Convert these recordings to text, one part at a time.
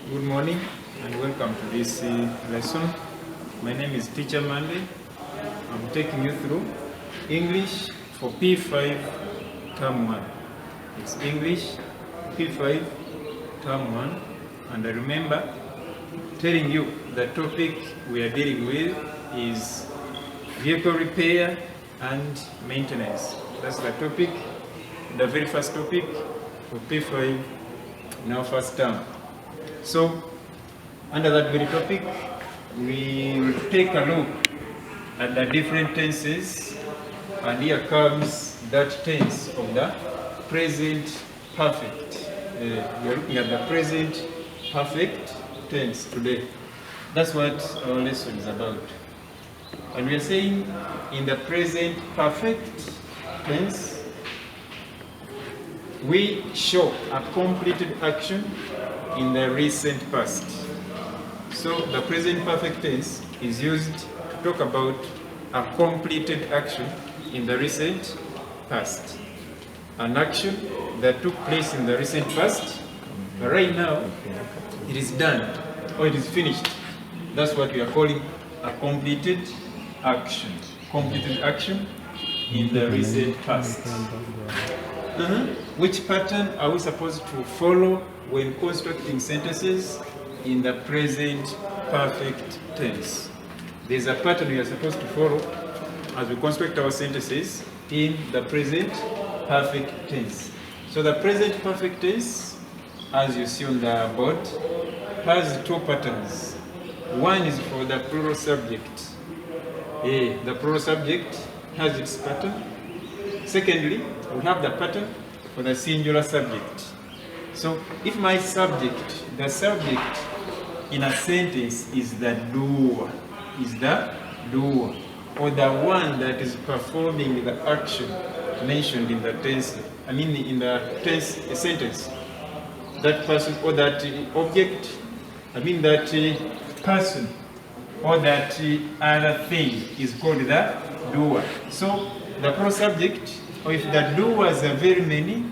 Good morning and welcome to this lesson. My name is Teacher Mandy. I'm taking you through English for P5 Term 1. It's English P5 Term 1, and I remember telling you the topic we are dealing with is vehicle repair and maintenance. That's the topic, the very first topic for P5 in our first term. So, under that very topic, we will take a look at the different tenses, and here comes that tense of the present perfect. We are looking at the present perfect tense today. That's what our lesson is about. And we are saying in the present perfect tense, we show a completed action in the recent past. So the present perfect tense is used to talk about a completed action in the recent past. An action that took place in the recent past, but right now it is done or it is finished. That's what we are calling a completed action. Completed action in the recent past. Which pattern are we supposed to follow when constructing sentences in the present perfect tense? There's a pattern we are supposed to follow as we construct our sentences in the present perfect tense. So the present perfect tense, as you see on the board, has two patterns. One is for the plural subject. The plural subject has its pattern. Secondly, we have the pattern for the singular subject. So if my subject, the subject in a sentence is the doer, or the one that is performing the action mentioned in the tense, in the tense sentence, that person or that object, that person or that other thing is called the doer. So the plural subject, or if the doers are very many,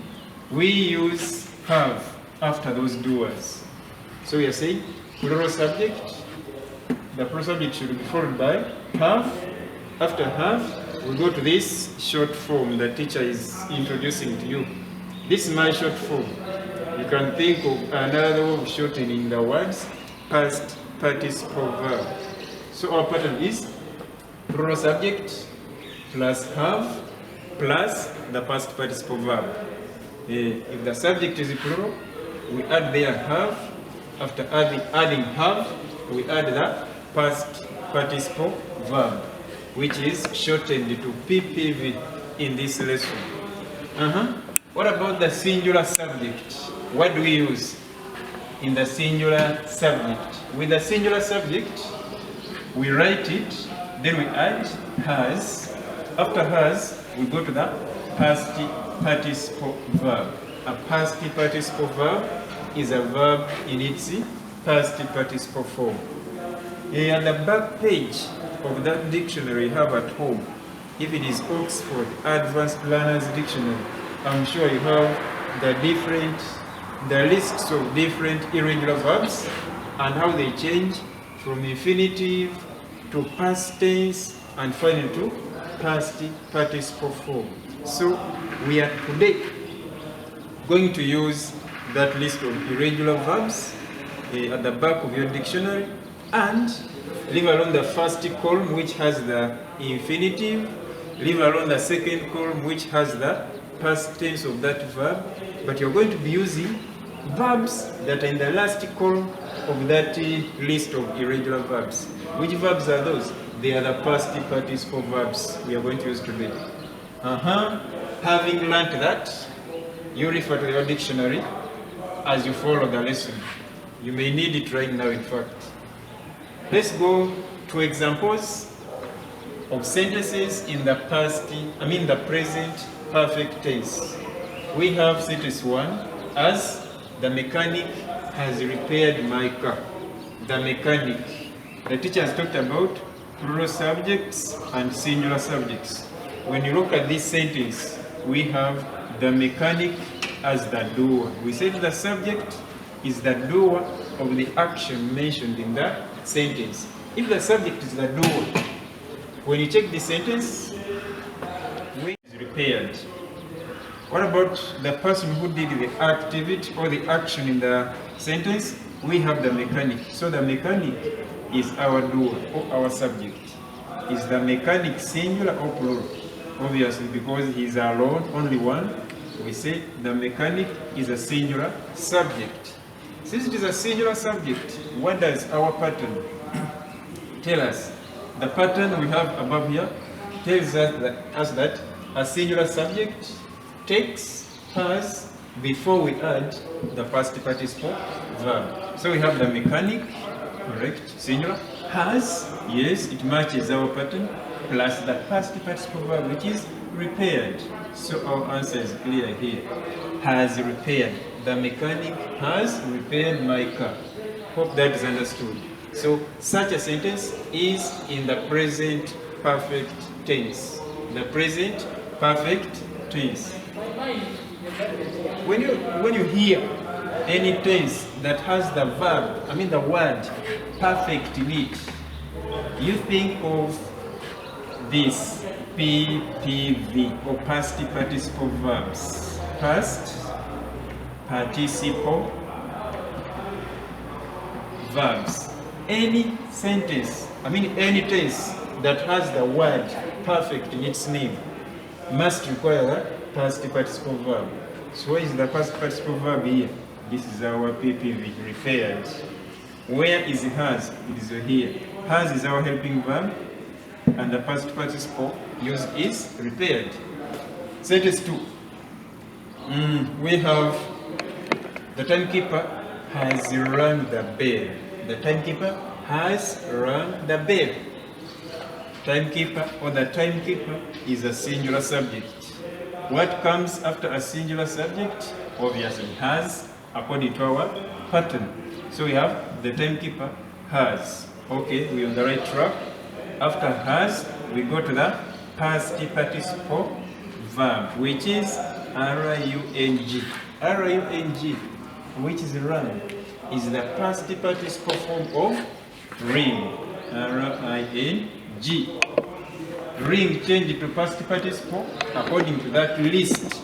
we use have after those doers. So we are saying plural subject, the plural subject should be followed by have. After have, we go to this short form the teacher is introducing to you. This is my short form. You can think of another way of shortening the words past participle verb. So our pattern is plural subject plus have plus the past participle verb. If the subject is plural, we add there have. After adding have, we add the past participle verb, which is shortened to P.5 in this lesson. What about the singular subject? What do we use in the singular subject? With the singular subject, we write it, then we add has. After has, we go to the past participle verb. A past participle verb is a verb in its past participle form. On the back page of that dictionary you have at home, if it is Oxford Advanced Learners Dictionary, I'm sure you have the lists of different irregular verbs and how they change from infinitive to past tense and finally to past participle form. So we are today going to use that list of irregular verbs at the back of your dictionary, and leave alone the first column which has the infinitive, leave alone the second column which has the past tense of that verb, but you're going to be using verbs that are in the last column of that list of irregular verbs. Which verbs are those? They are the past participle verbs we are going to use today. Having learned that, you refer to your dictionary as you follow the lesson. You may need it right now, in fact. Let's go to examples of sentences in the the present perfect tense. We have sentence 1 as the mechanic has repaired my car. The mechanic. The teacher has talked about plural subjects and singular subjects. When you look at this sentence, we have the mechanic as the doer. We said the subject is the doer of the action mentioned in the sentence. If the subject is the doer, when you check the sentence, when is repaired. What about the person who did the activity or the action in the sentence? We have the mechanic. So the mechanic is our doer or our subject. Is the mechanic singular or plural? Obviously, because he is alone, only one, we say the mechanic is a singular subject. Since it is a singular subject, what does our pattern tell us? The pattern we have above here tells us that a singular subject takes has before we add the past participle verb. So we have the mechanic, correct, singular, has, yes, it matches our pattern, plus the past participle verb, which is repaired. So our answer is clear here. Has repaired. The mechanic has repaired my car. Hope that is understood. So such a sentence is in the present perfect tense. The present perfect tense. When you hear any tense that has the verb, the word perfect in it, you think of this P.5 or past participle verbs. Past participle verbs. Any sentence, any tense that has the word perfect in its name must require the past participle verb. So where is the past participle verb here? This is our P.5, repaired. Where is has? It is here. Has is our helping verb, and the past participle used is repaired. Sentence 2. We have the timekeeper has rung the bell. The timekeeper has rung the bell. Timekeeper or the timekeeper is a singular subject. What comes after a singular subject? Obviously has, according to our pattern. So we have the timekeeper has. Okay, we're on the right track. After has, we go to the past participle verb, which is R-U-N-G. R-U-N-G, which is rung, is the past participle form of ring. R-I-N-G. Ring changed to past participle according to that list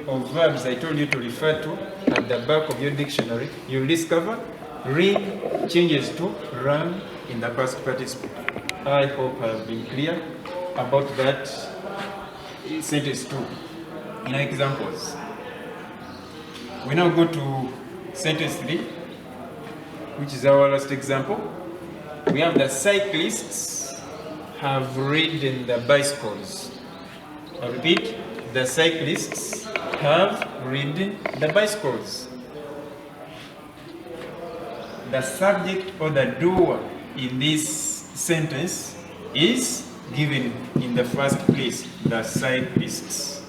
of verbs I told you to refer to at the back of your dictionary. You'll discover ring changes to rung in the past participle. I hope I have been clear about that sentence 2. In our examples, we now go to sentence 3, which is our last example. We have the cyclists have ridden the bicycles. I repeat, the cyclists have ridden the bicycles. The subject or the doer in this sentence is given in the first place, the cyclists.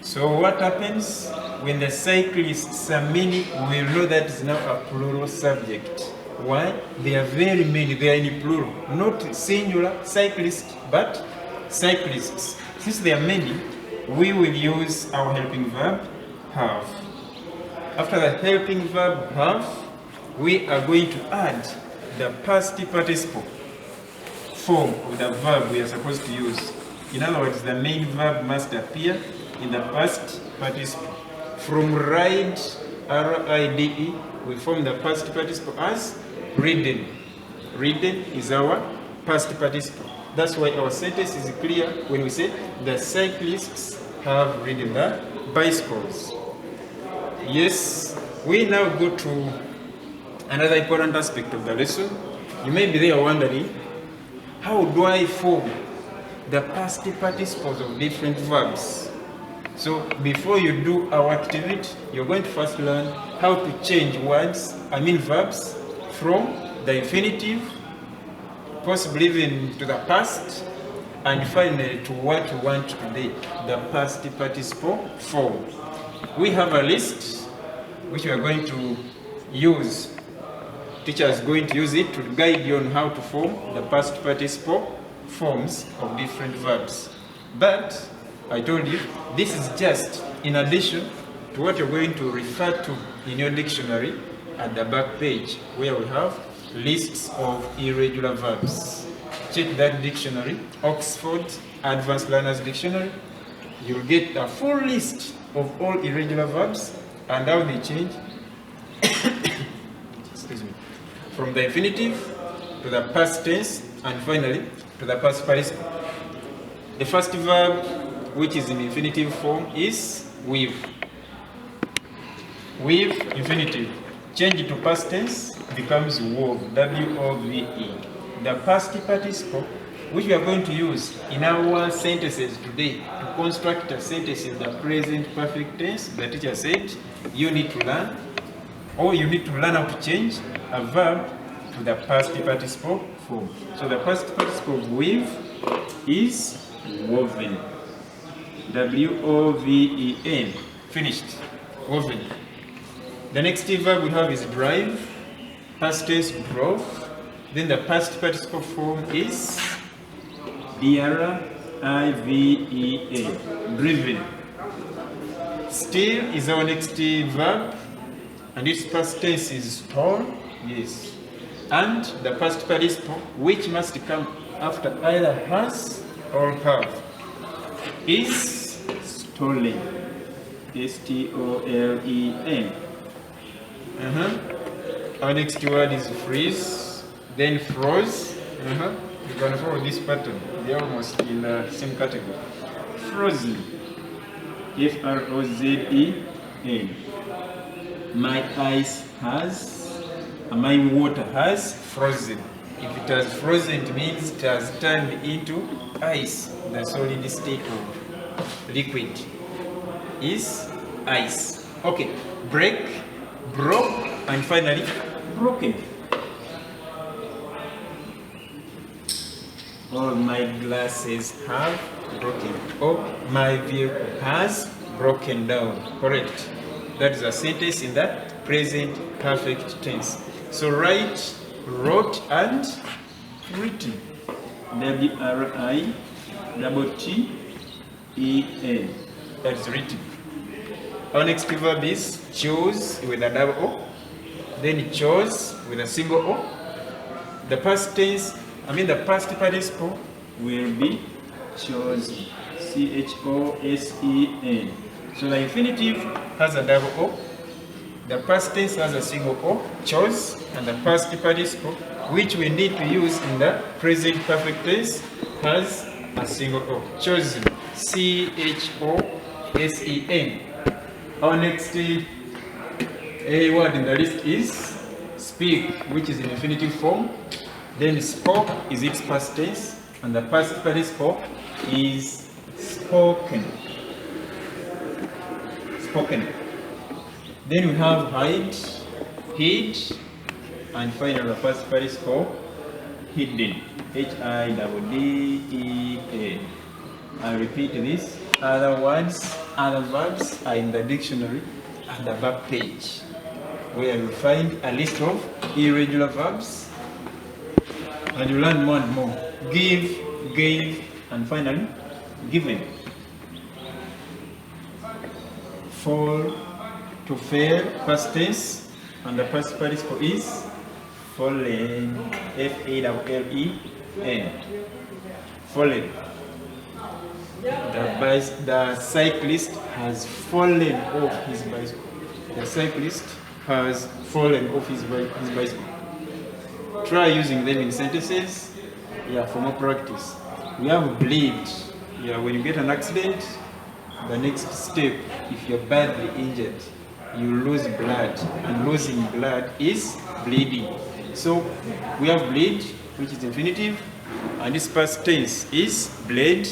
So what happens when the cyclists are many? We know that is now a plural subject. Why? They are very many, they are in plural, not singular cyclists, but cyclists. Since they are many, we will use our helping verb have. After the helping verb have, we are going to add the past participle form of the verb we are supposed to use. In other words, the main verb must appear in the past participle. From ride, R-I-D-E, we form the past participle as ridden. Ridden is our past participle. That's why our sentence is clear when we say the cyclists have ridden the bicycles. Yes, we now go to another important aspect of the lesson. You may be there wondering, how do I form the past participles of different verbs? So before you do our activity, you're going to first learn how to change words, verbs, from the infinitive, possibly even to the past, and finally to what we want today, the past participle form. We have a list which we are going to use. Teacher is going to use it to guide you on how to form the past participle forms of different verbs. But I told you, this is just in addition to what you're going to refer to in your dictionary at the back page where we have lists of irregular verbs. Check that dictionary, Oxford Advanced Learners Dictionary. You'll get a full list of all irregular verbs and how they change excuse me, from the infinitive to the past tense and finally to the past participle. The first verb which is in infinitive form is with. With infinitive. Change it to past tense becomes wove, W-O-V-E. The past participle which we are going to use in our sentences today to construct a sentence in the present perfect tense, the teacher said you need to learn, or you need to learn how to change a verb to the past participle form. So the past participle of with is woven. W-O-V-E-N. Finished. Woven. The next verb we have is drive. Past tense drove. Then the past participle form is D-R-I-V-E-N. Driven. Still is our next verb, and its past tense is stole. Yes. And the past participle, which must come after either has or have, is stolen. S-T-O-L-E-N. Our next word is freeze, then froze. You can follow this pattern. They're almost in the same category. Frozen. F-R-O-Z-E-N. My ice has, my water has frozen. If it has frozen, it means it has turned into ice. The solid state of liquid is ice. Okay. Break, broke, and finally broken. All my glasses have broken. Or my vehicle has broken down. Correct. That is a sentence in the present perfect tense. So write, wrote, and written. W-R-I-T-T-E-N. That is written. Our next verb is choose with a double O. Then chose with a single O. The past tense, the past participle will be chosen. C-H-O-S-E-N. So the infinitive has a double O. The past tense has a single O, chose, and the past participle, which we need to use in the present perfect tense, has a single O. Chosen. C-H-O-S-E-N. Our next word in the list is speak, which is in infinitive form. Then spoke is its past tense, and the past participle is spoken. Spoken. Then we have hide, hid, and finally the past participle hidden. H-I-D-D-E-N. I repeat this. Other words, other verbs are in the dictionary at the back page, where you find a list of irregular verbs, and you learn more and more. Give, gave, and finally given. Fall, to fail, past tense, and the past participle is fallen. F-A-L-L-E-N. Fallen. The cyclist has fallen off his bicycle. The cyclist has fallen off his bicycle. Try using them in sentences, for more practice. We have bleed. When you get an accident, the next step, if you're badly injured, you lose blood, and losing blood is bleeding. So we have bleed, which is infinitive, and this past tense is bled.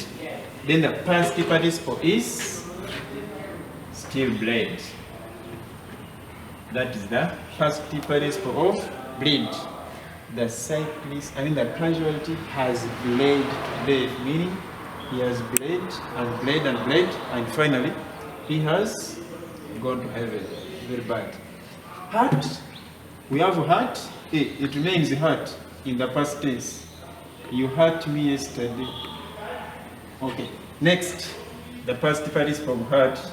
Then the past participle is still bled. That is the past participle of bled. The cyclist, the casualty has bled to death, meaning he has bled and bled and bled, and finally he has gone to heaven. Very bad. Hurt. We have hurt. It remains hurt in the past tense. You hurt me yesterday. Okay. Next, the past participle of hurt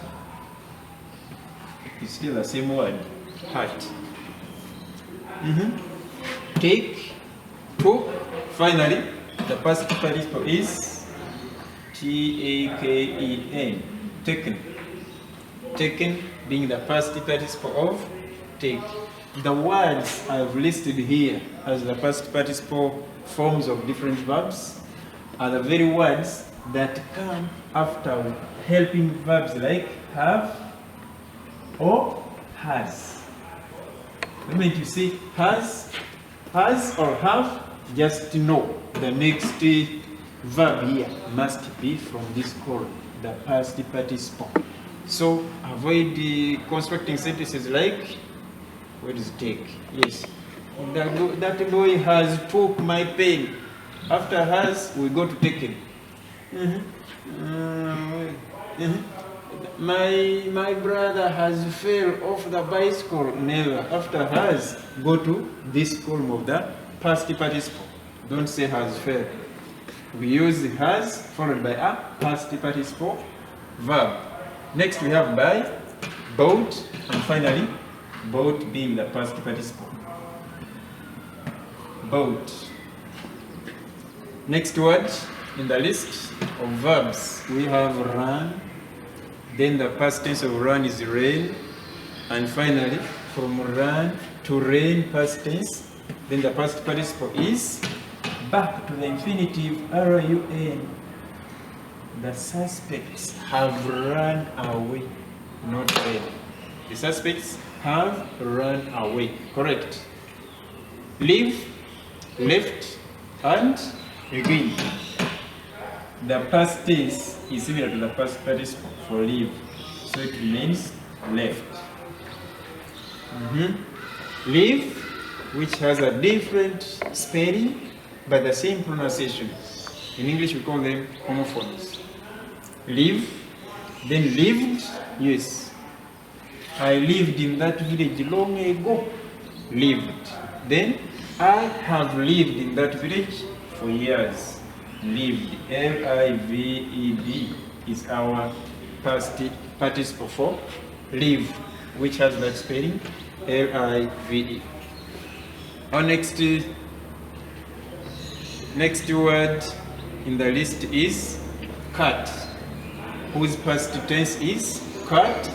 is still the same word. Hurt. Take, took. Finally, the past participle is taken. Taken. Taken being the past participle of take. The words I've listed here as the past participle forms of different verbs are the very words that come after helping verbs like have or has. The moment you say has or have, just know the next verb here must be from this column, the past participle. So avoid constructing sentences like, what is take? Yes. That boy has took my pen. After has, we go to taken. My brother has fell off the bicycle. Never. After has, go to this column of the past participle. Don't say has fell. We use has followed by a past participle verb. Next we have by, bought, and finally bought being the past participle. Bought. Next word in the list of verbs we have run, then the past tense of run is rain, and finally from run to rain past tense, then the past participle is back to the infinitive run. The suspects have run away, not ran. The suspects have run away. Correct. Leave, left, and again. The past tense is similar to the past participle for leave, so it remains left. Leave, which has a different spelling but the same pronunciation. In English we call them homophones. Live, then lived, yes. I lived in that village long ago. Lived. Then I have lived in that village for years. Lived. L-I-V-E-D is our past participle for live, which has that spelling, L-I-V-E. Our next word in the list is cut, whose past tense is cut,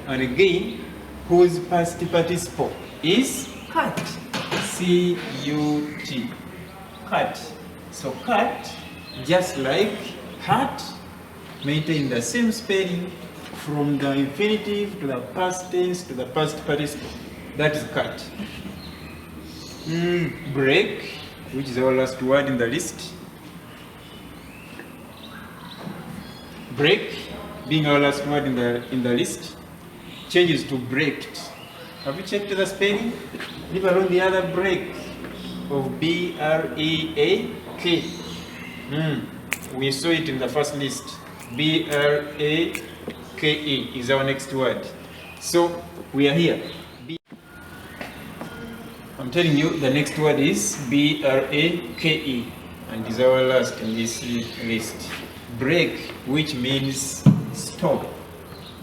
and again, whose past participle is cut, C-U-T, cut. So cut, just like hat, maintain the same spelling from the infinitive to the past tense to the past participle. That is cut. Break, which is our last word in the list. Break, being our last word in the list, changes to breaked. Have you checked the spelling? Leave alone the other break of B-R-E-A-K. We saw it in the first list. B-R-A-K-E is our next word. So we are here. I'm telling you, the next word is B-R-A-K-E, and is our last in this list. Break, which means stop.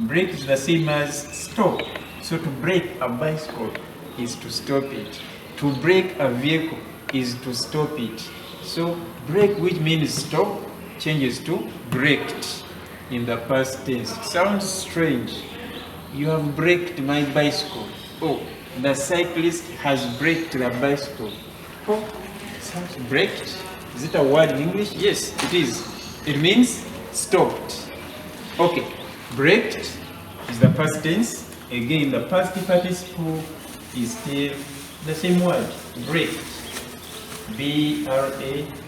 Break is the same as stop. So to break a bicycle is to stop it. To break a vehicle is to stop it. So break, which means stop, changes to braked in the past tense. Sounds strange. You have braked my bicycle. Oh, the cyclist has braked the bicycle. Oh, sounds braked. Is it a word in English? Yes, it is. It means stopped. Okay, braked is the past tense. Again, the past participle is still the same word, braked. B-R-A-K-E-D.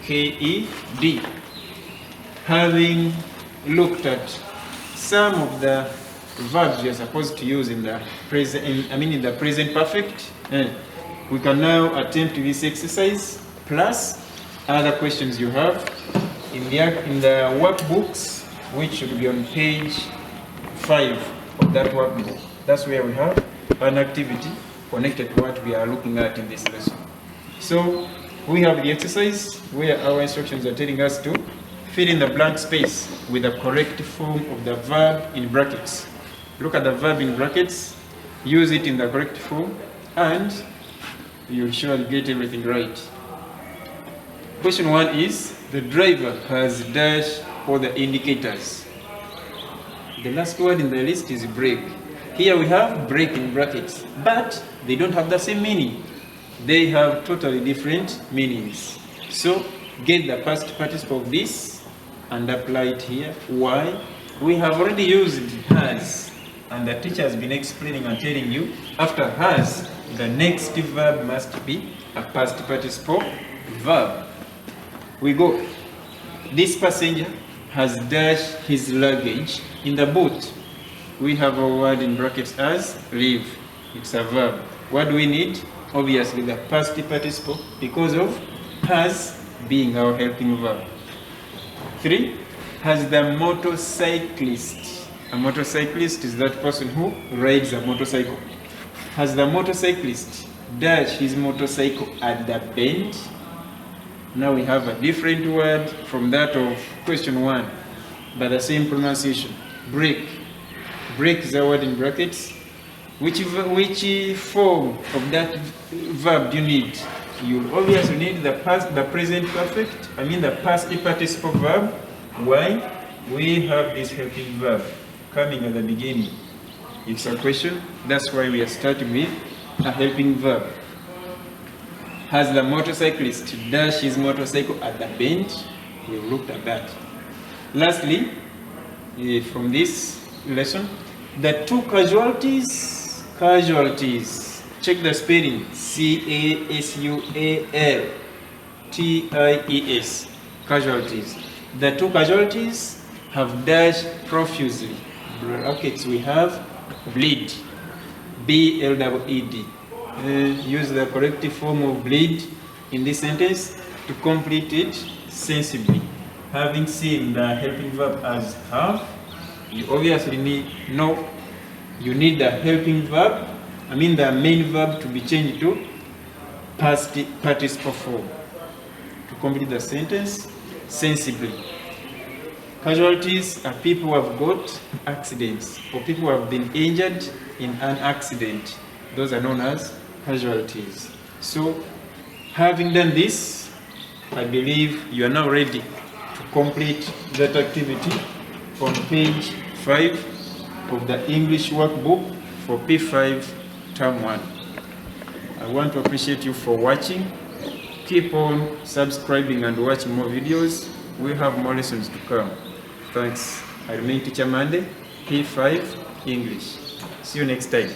Having looked at some of the verbs we are supposed to use in the present, in the present perfect, we can now attempt this exercise plus other questions you have in the workbooks, which should be on page 5 of that workbook. That's where we have an activity connected to what we are looking at in this lesson. So we have the exercise where our instructions are telling us to fill in the blank space with the correct form of the verb in brackets. Look at the verb in brackets, use it in the correct form, and you'll surely get everything right. Question 1 is, the driver has dash all the indicators. The last word in the list is brake. Here we have brake in brackets, but they don't have the same meaning. They have totally different meanings. So get the past participle of this and apply it here. Why? We have already used has, and the teacher has been explaining and telling you, after has, the next verb must be a past participle verb. We go. This passenger has dashed his luggage in the boot. We have a word in brackets as leave. It's a verb. What do we need? Obviously the past participle, because of has being our helping verb. 3. Has the motorcyclist. A motorcyclist is that person who rides a motorcycle. Has the motorcyclist dashed his motorcycle at the bend? Now we have a different word from that of question 1, but the same pronunciation. Brake. Brake is a word in brackets. Which form of that verb do you need? You obviously need the past, the present perfect, the past participle verb. Why? We have this helping verb coming at the beginning. It's a question, that's why we are starting with a helping verb. Has the motorcyclist dashed his motorcycle at the bend? We looked at that. Lastly, from this lesson, the two casualties. Check the spelling. casualties. Casualties. The two casualties have dashed profusely. Brackets we have bleed. B-L-E-E-D. Use the corrective form of bleed in this sentence to complete it sensibly. Having seen the helping verb as have, you obviously need the helping verb, the main verb, to be changed to past participle form to complete the sentence sensibly. Casualties are people who have got accidents or people who have been injured in an accident. Those are known as casualties. So, having done this, I believe you are now ready to complete that activity on page 5 of the English workbook for P5 Term 1. I want to appreciate you for watching. Keep on subscribing and watching more videos. We have more lessons to come. Thanks. I remain Teacher Monday, P5 English. See you next time.